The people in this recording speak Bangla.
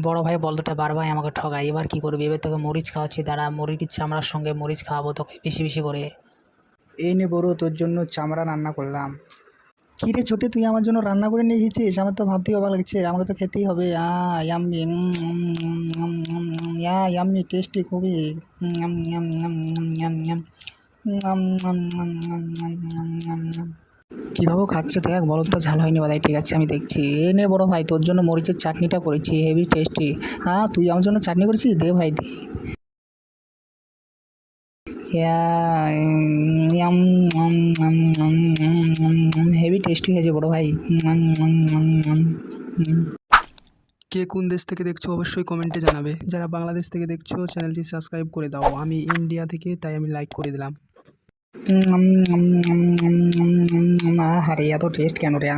বড় ভাই বলদটা বারবার আমাকে ঠকায়, এবার কি করবি? এবার তোকে মরিচ খাওয়াচ্ছি, দাঁড়া মুরগির চামড়ার সঙ্গে মরিচ খাওয়াবো তোকে বেশি বেশি করে। এই নে বড়, তোর জন্য চামড়া রান্না করলাম। কী রে ছোটে, তুই আমার জন্য রান্না করে নিয়ে এসেছিস? আমার তো ভাবতেই অবাক লাগছে, আমাকে তো খেতেই হবে। ইয়াম্মি, ইয়াম্মি, টেস্টি খুবই। Yum, yum, yum, yum, yum, yum, yum, yum, yum, yum, yum, yum, yum. কীভাবে খাচ্ছে দেখ, বলদটা ঝাল হয়নি বাদাই, ঠিক আছে আমি দেখছি। এ নে বড় ভাই, তোর জন্য মরিচের চাটনিটা করেছি, হেভি টেস্টি। হ্যাঁ, তুই আমার জন্য চাটনি করেছিস? দে ভাই দে। হেভি টেস্টি হয়েছে বড় ভাই। কে কোন দেশ থেকে দেখছো অবশ্যই কমেন্টে জানাবে। যারা বাংলাদেশ থেকে দেখছো চ্যানেলটি সাবস্ক্রাইব করে দাও। আমি ইন্ডিয়া থেকে, তাই আমি লাইক করে দিলাম। আহারে, এত টেস্ট কেন রে?